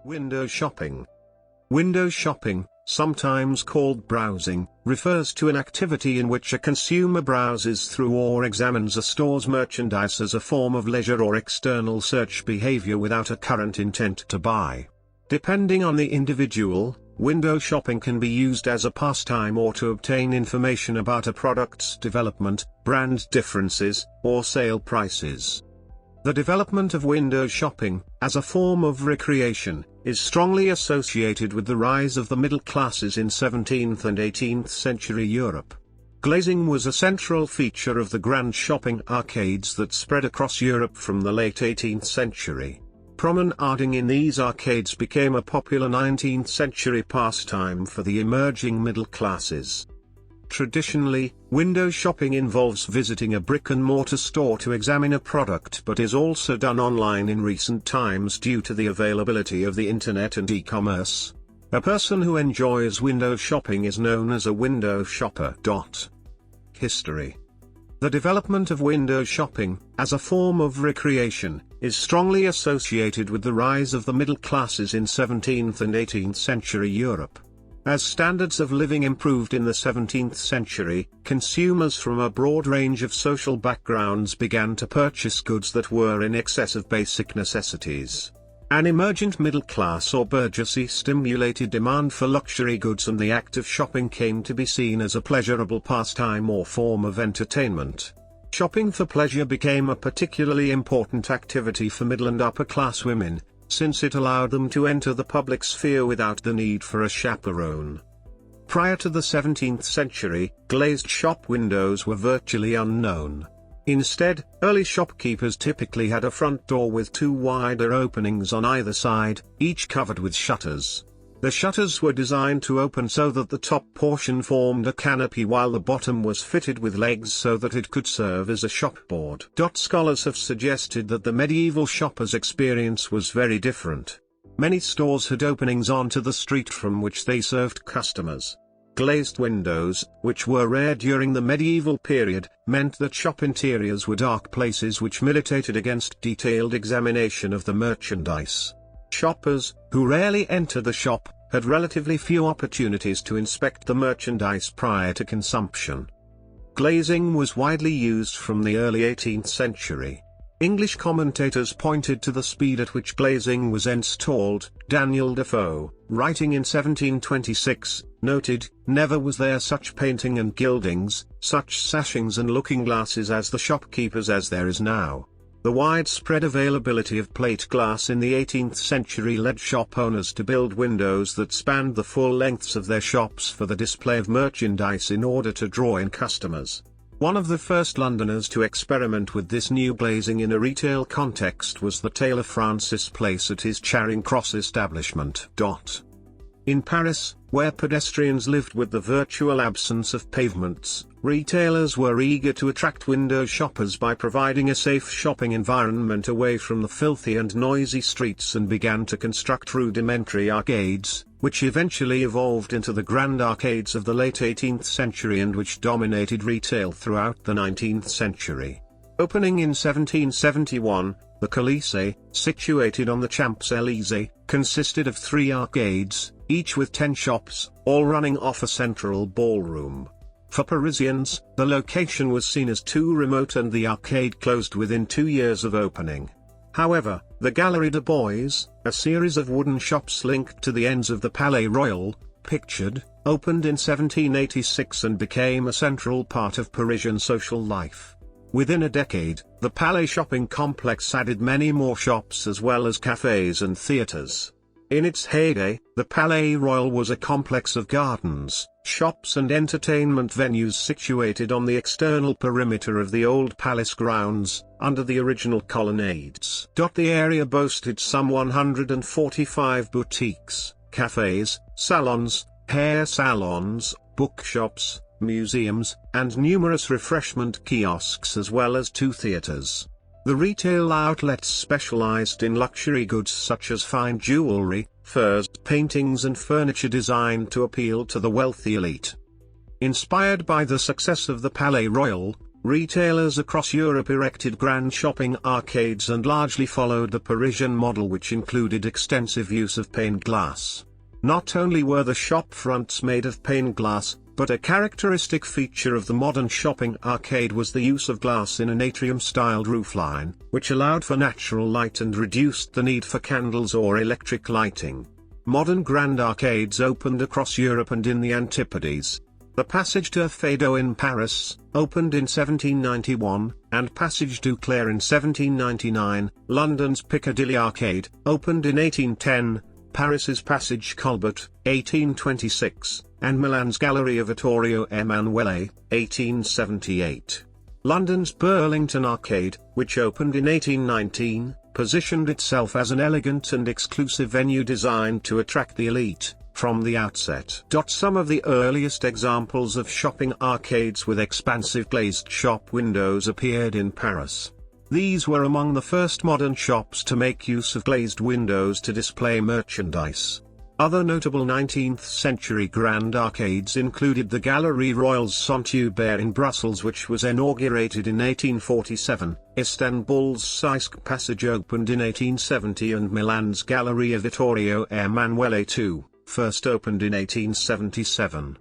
Window shopping. Window shopping, sometimes called browsing, refers to an activity in which a consumer browses through or examines a store's merchandise as a form of leisure or external search behavior without a current intent to buy. Depending on the individual, window shopping can be used as a pastime or to obtain information about a product's development, brand differences, or sale prices. The development of window shopping, as a form of recreation, is strongly associated with the rise of the middle classes in 17th and 18th century Europe. Glazing was a central feature of the grand shopping arcades that spread across Europe from the late 18th century. Promenading in these arcades became a popular 19th century pastime for the emerging middle classes. Traditionally, window shopping involves visiting a brick-and-mortar store to examine a product but is also done online in recent times due to the availability of the internet and e-commerce. A person who enjoys window shopping is known as a window shopper. History. The development of window shopping, as a form of recreation, is strongly associated with the rise of the middle classes in 17th and 18th century Europe. As standards of living improved in the 17th century, consumers from a broad range of social backgrounds began to purchase goods that were in excess of basic necessities. An emergent middle class or bourgeoisie stimulated demand for luxury goods, and the act of shopping came to be seen as a pleasurable pastime or form of entertainment. Shopping for pleasure became a particularly important activity for middle and upper class women, since it allowed them to enter the public sphere without the need for a chaperone. Prior to the 17th century, glazed shop windows were virtually unknown. Instead, early shopkeepers typically had a front door with two wider openings on either side, each covered with shutters. The shutters were designed to open so that the top portion formed a canopy while the bottom was fitted with legs so that it could serve as a shopboard. Scholars have suggested that the medieval shopper's experience was very different. Many stores had openings onto the street from which they served customers. Glazed windows, which were rare during the medieval period, meant that shop interiors were dark places which militated against detailed examination of the merchandise. Shoppers, who rarely entered the shop, had relatively few opportunities to inspect the merchandise prior to consumption. Glazing was widely used from the early 18th century. English commentators pointed to the speed at which glazing was installed. Daniel Defoe, writing in 1726, noted, "Never was there such painting and gildings, such sashings and looking-glasses as the shopkeepers as there is now." The widespread availability of plate glass in the 18th century led shop owners to build windows that spanned the full lengths of their shops for the display of merchandise in order to draw in customers. One of the first Londoners to experiment with this new glazing in a retail context was the tailor Francis Place at his Charing Cross establishment. In Paris, where pedestrians lived with the virtual absence of pavements, retailers were eager to attract window shoppers by providing a safe shopping environment away from the filthy and noisy streets, and began to construct rudimentary arcades, which eventually evolved into the grand arcades of the late 18th century and which dominated retail throughout the 19th century. Opening in 1771, the Colisée, situated on the Champs-Élysées, consisted of 3 arcades, each with 10 shops, all running off a central ballroom. For Parisians, the location was seen as too remote and the arcade closed within 2 years of opening. However, the Galerie de Bois, a series of wooden shops linked to the ends of the Palais Royal, pictured, opened in 1786 and became a central part of Parisian social life. Within a decade, the Palais shopping complex added many more shops as well as cafes and theatres. In its heyday, the Palais Royal was a complex of gardens, shops and entertainment venues situated on the external perimeter of the old palace grounds, under the original colonnades. The area boasted some 145 boutiques, cafes, salons, hair salons, bookshops, museums, and numerous refreshment kiosks as well as 2 theatres. The retail outlets specialized in luxury goods such as fine jewelry, furs, paintings and furniture designed to appeal to the wealthy elite. Inspired by the success of the Palais Royal, Retailers across Europe erected grand shopping arcades and largely followed the Parisian model, which included extensive use of pane glass. Not only were the shop fronts made of pane glass, but a characteristic feature of the modern shopping arcade was the use of glass in an atrium-styled roofline, which allowed for natural light and reduced the need for candles or electric lighting. Modern grand arcades opened across Europe and in the Antipodes. The Passage du Feydeau in Paris, opened in 1791, and Passage du Clair in 1799, London's Piccadilly Arcade, opened in 1810, Paris's Passage Colbert, 1826, and Milan's Galleria Vittorio Emanuele, 1878. London's Burlington Arcade, which opened in 1819, positioned itself as an elegant and exclusive venue designed to attract the elite from the outset. Some of the earliest examples of shopping arcades with expansive glazed shop windows appeared in Paris. These were among the first modern shops to make use of glazed windows to display merchandise. Other notable 19th-century grand arcades included the Galerie Royale Saint-Hubert in Brussels, which was inaugurated in 1847, Istanbul's Sisek Passage opened in 1870, and Milan's Galleria Vittorio Emanuele II, first opened in 1877.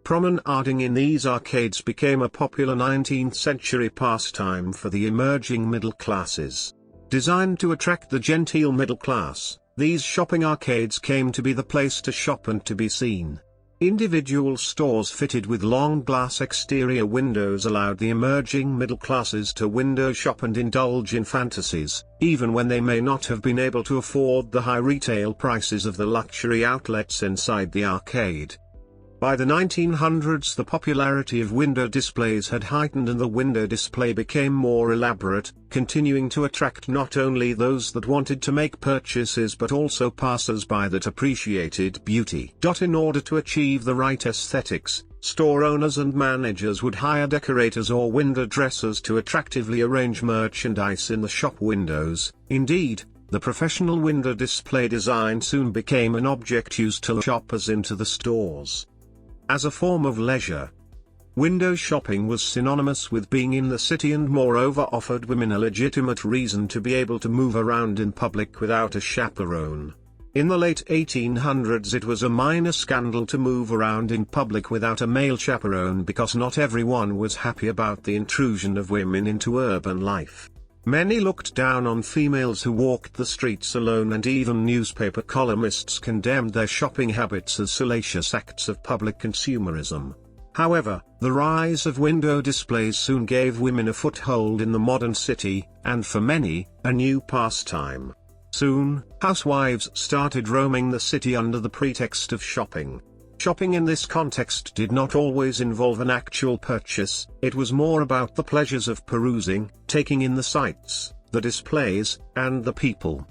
Promenading in these arcades became a popular 19th-century pastime for the emerging middle classes. Designed to attract the genteel middle class, these shopping arcades came to be the place to shop and to be seen. Individual stores fitted with long glass exterior windows allowed the emerging middle classes to window shop and indulge in fantasies, even when they may not have been able to afford the high retail prices of the luxury outlets inside the arcade. By the 1900s, the popularity of window displays had heightened and the window display became more elaborate, continuing to attract not only those that wanted to make purchases but also passers-by that appreciated beauty. In order to achieve the right aesthetics, store owners and managers would hire decorators or window dressers to attractively arrange merchandise in the shop windows. Indeed, the professional window display design soon became an object used to lure shoppers into the stores. As a form of leisure, window shopping was synonymous with being in the city and moreover offered women a legitimate reason to be able to move around in public without a chaperone. In the late 1800s, it was a minor scandal to move around in public without a male chaperone because not everyone was happy about the intrusion of women into urban life. Many looked down on females who walked the streets alone, and even newspaper columnists condemned their shopping habits as salacious acts of public consumerism. However, the rise of window displays soon gave women a foothold in the modern city, and for many, a new pastime. Soon, housewives started roaming the city under the pretext of shopping. Shopping in this context did not always involve an actual purchase, it was more about the pleasures of perusing, taking in the sights, the displays, and the people.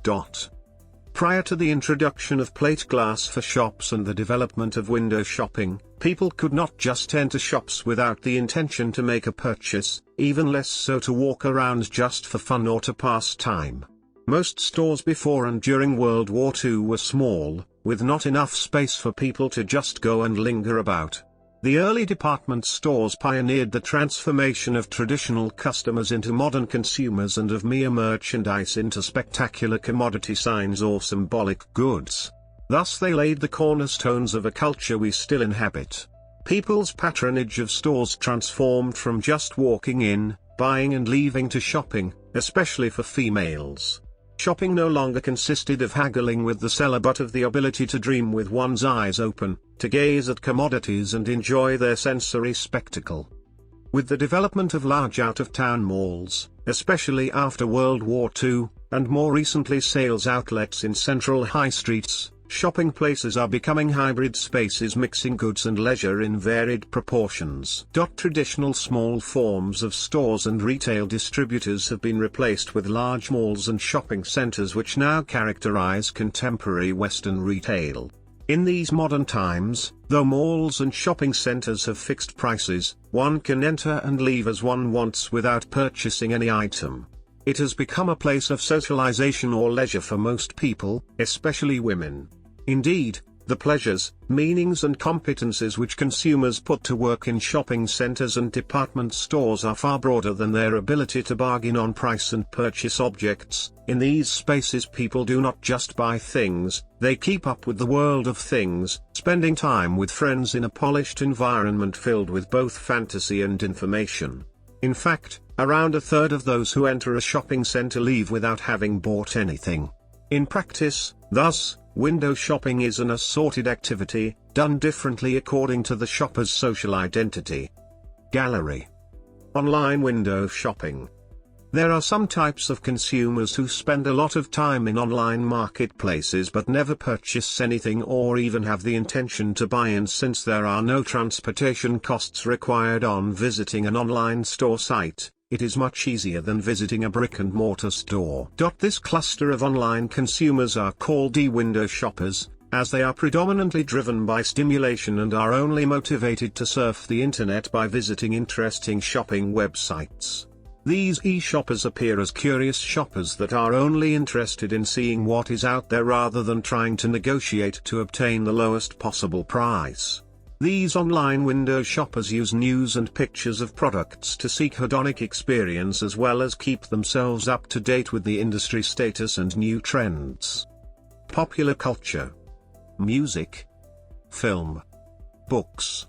Prior to the introduction of plate glass for shops and the development of window shopping, people could not just enter shops without the intention to make a purchase, even less so to walk around just for fun or to pass time. Most stores before and during World War II were small, with not enough space for people to just go and linger about. The early department stores pioneered the transformation of traditional customers into modern consumers and of mere merchandise into spectacular commodity signs or symbolic goods. Thus they laid the cornerstones of a culture we still inhabit. People's patronage of stores transformed from just walking in, buying and leaving to shopping, especially for females. Shopping no longer consisted of haggling with the seller but of the ability to dream with one's eyes open, to gaze at commodities and enjoy their sensory spectacle. With the development of large out-of-town malls, especially after World War II, and more recently sales outlets in central high streets, shopping places are becoming hybrid spaces mixing goods and leisure in varied proportions. Traditional small forms of stores and retail distributors have been replaced with large malls and shopping centers which now characterize contemporary Western retail. In these modern times, though malls and shopping centers have fixed prices, one can enter and leave as one wants without purchasing any item. It has become a place of socialization or leisure for most people, especially women. Indeed, The pleasures, meanings and competencies which consumers put to work in shopping centers and department stores are far broader than their ability to bargain on price and purchase objects. In these spaces people do not just buy things, they keep up with the world of things, spending time with friends in a polished environment filled with both fantasy and information. In fact, around a third of those who enter a shopping center leave without having bought anything. In practice, thus, window shopping is an assorted activity, done differently according to the shopper's social identity. Gallery. Online window shopping. There are some types of consumers who spend a lot of time in online marketplaces but never purchase anything or even have the intention to buy, and since there are no transportation costs required on visiting an online store site, it is much easier than visiting a brick-and-mortar store. This cluster of online consumers are called e-window shoppers, as they are predominantly driven by stimulation and are only motivated to surf the internet by visiting interesting shopping websites. These e-shoppers appear as curious shoppers that are only interested in seeing what is out there rather than trying to negotiate to obtain the lowest possible price. These online window shoppers use news and pictures of products to seek hedonic experience as well as keep themselves up to date with the industry status and new trends. Popular culture. Music. Film. Books.